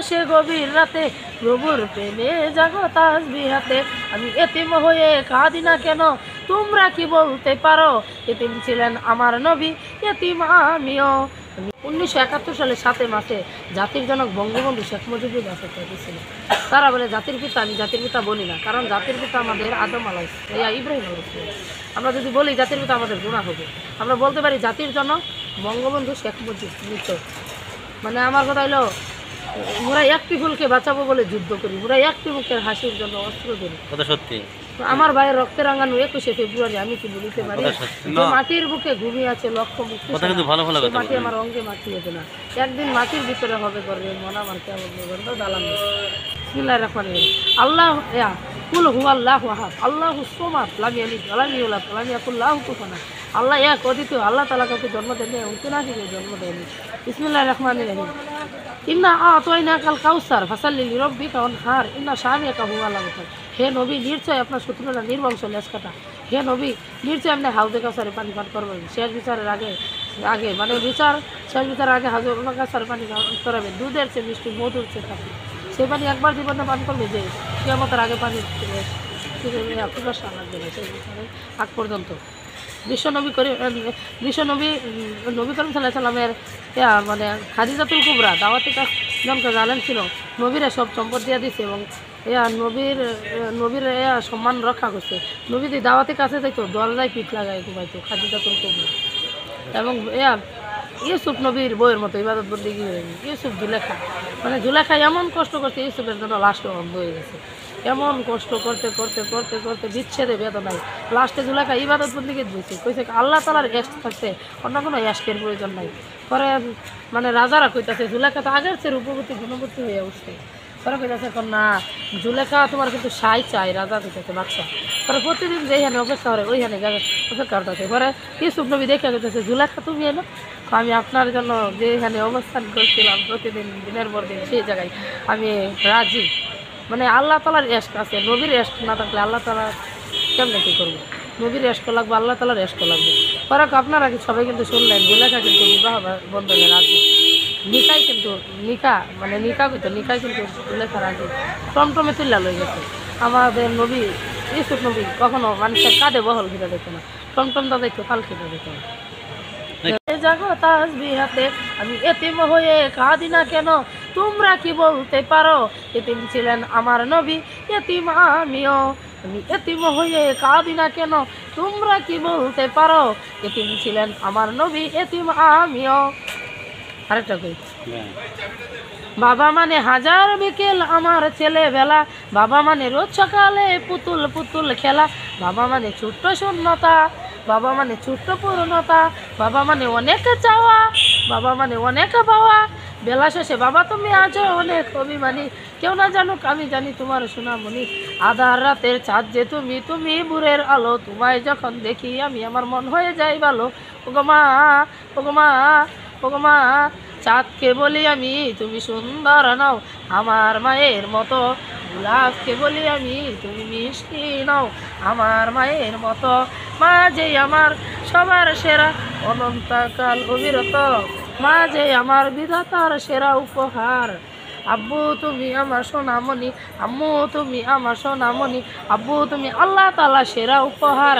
সে গভীর রাতে প্রভুর প্রেমে জাগো তাসবিহাতে। আমি এতিম হয়ে কাঁদি না কেন, তোমরা কি বলতে পারো? এতিম ছিলেন আমার নবী, এতিম আমিও। 1971 সালে 7 মাসে জাতির জনক বঙ্গবন্ধু শেখ মুজিবুর রহমান ছিল। তারা বলে জাতির পিতা, আমি জাতির পিতা বলি না, কারণ জাতির পিতা আমাদের আদম আলাইহিস ইব্রাহিম আলাইহিস। আমরা যদি বলি জাতির পিতা আমাদের গুনাহ হবে। আমরা বলতে পারি জাতির জনক বঙ্গবন্ধু শেখ মুজিব মৃত। মানে আমার কথা হলো, মোরা একটি ফুলকে বাঁচাবো বলে যুদ্ধ করি, মোরা একটি মুখের হাসির জন্য অস্ত্র ধরি। কথা সত্যি। আমার ভাইয়ের রক্তে রাঙানো 21শে ফেব্রুয়ারি আমি কি বলতে পারি? যে মাটির বুকে ঘুমিয়ে আছে লক্ষ মুক্তি, মাটি আমার অঙ্গে মাখিয়েছে না। একদিন মাটির ভিতরে হবে গর্বে মনা আমার কেমন দালান। বিসমিল্লাহির রহমানির রহিম। আল্লাহ কুল হুয়াল্লাহু আহাদ আল্লাহুস সামাদ লাম ইয়ালিদ ওয়া লাম ইউলাদ ওয়া লাম ইয়াকুল লাহু কুফুয়ান আহাদ। আল্লাহ এক অদ্বিতীয়, আল্লাহ তাআলা কাউকে জন্ম দেননি, উনকিনাকে জন্ম দেননি। বিসমিল্লাহির রহমানির রহিম। ইন্না আতাইনাকাল কাউসার ফাসাল্লি লিরাব্বিকা ওয়ানহার ইন্না শানিয়াকা হুয়াল আবতার। হে নবী, নিশ্চয় আপনার শত্রুরা নির্বংশ লেজ কাটা। হে নবী, নিশ্চয় আপনি হাউজে কাউসারে পানি পান করবেন। শেষ বিচারের আগে মানে শেষ বিচারের আগে হাউজে কাউসারে পানি করাবেন। দুধের চেয়ে মিষ্টি, মধুর চেয়ে খাঁটি। সে পানি একবার জীবনে পান করবে যে কিয়ামতের আগে পানি পিপাসা লাগবে না সেই বিচারে আগ পর্যন্ত। বিশ্বনবী করিম সাল্লাল্লাহু আলাইহি সাল্লামের মানে খাদিজাতুল কুবরা দাওয়াতি জনকে জানেন ছিল, নবীরা সব সম্পদ দিয়ে দিচ্ছে এবং নবীর সম্মান রক্ষা করছে। নবী যদি দাওয়াতি কাছে যাইতো দরজায় পিঠ লাগাই ঘুমাইতো খাদিজাতুল কুবরা। এবং ইউসুফ নবীর বইয়ের মতো ইবাদত বন্দেগী হয়ে গেছে। ইউসুফ জুলেখা, মানে জুলেখা এমন কষ্ট করছে, ইউসুফের জন্য লাস্টে বন্ধ হয়ে গেছে। এমন কষ্ট করতে করতে করতে করতে বিচ্ছেদে বেদনায় লাস্টে জুলেখা ইবাদত বন্দেগী দিয়েছে। কইছে আল্লাহ তাআলার এশক থাকতে অন্য কোনো এশকের প্রয়োজন নাই। পরে মানে রাজারা কইতাছে জুলেখা তো আগের চেয়ে রূপবতী গুণবতী হয়ে উঠছে। পরে কইতাছে এখন না, জুলেখা তোমার কিন্তু সাই চাই, রাজা দিতেছে বাদশা। পরে প্রতিদিন যেখানে অপেক্ষা করে ওইখানে অপেক্ষা করতেছে। পরে ইউসুফ নবী দেখে গেছে জুলেখা তুমি এলো, আমি আপনার জন্য যেখানে অবস্থান করছিলাম প্রতিদিন দিনের পর দিন সেই জায়গায় আমি রাজি। মানে আল্লাহ তাআলার এশক আছে, নবীর এশক না থাকলে আল্লাহ তাআলা কেমনে কী করবো? নবীর এশক লাগবে, আল্লাহ তাআলার এশক লাগবে। পরে আপনারা কি সবাই কিন্তু শুনলেন জুলেখা কিন্তু বিবাহ বন্ধনে রাজি। নিকায় কিন্তু নিকায় কিন্তু জুলেখা রাজি। টমটমে তুল্লা লয়ে গেছে। আমাদের নবী ইউসুফ নবী কখনো মানুষের কাঁধে বহল ঘিরে দিত না, টমটমটা দেখতো কাল খেতে দিত না। জাগো তাসবিহাতে। আমি এতিম হয়ে কাঁদি না কেন, তোমরা কি বলতে পারো? এতিম ছিলেন আমার নবী, এতিম আমিও। আমি এতিম হয়ে কাঁদি না কেন, তোমরা কি বলতে পারো? এতিম ছিলেন আমার নবী, এতিম আমিও। আরেকটা কই, বাবা মানে হাজার বিকেল আমার ছেলেবেলা, বাবা মানে রোজ সকালে পুতুল পুতুল খেলা, বাবা মানে ছোট্ট শূন্যতা, বাবা মানে ছোট্ট পূর্ণতা, বাবা মানে অনেক চাওয়া, বাবা মানে অনেক পাওয়া। বেলা শেষে বাবা তুমি আছো অনেক অভিমানী, কেউ না জানুক আমি জানি তোমার সোনামণি। আধার রাতের চাঁদ যে তুমি, তুমি ভোরের আলো, তোমায় যখন দেখি আমি আমার মন হয়ে যায় ভালো। ওগো মা, ওগো মা, ওগো মা, চাঁদকে বলি আমি তুমি সুন্দর নাও আমার মায়ের মতো, গোলাপকে বলি আমি তুমি মিষ্টি নাও আমার মায়ের মতো। মা যে আমার সবার সেরা, অনন্তকাল অবিরত, মা যে আমার বিধাতার সেরা উপহার। আব্বু তুমি আমার সোনামণি, আম্মু তুমি আমার সোনামণি, আব্বু তুমি আল্লাহ তাআলা সেরা উপহার।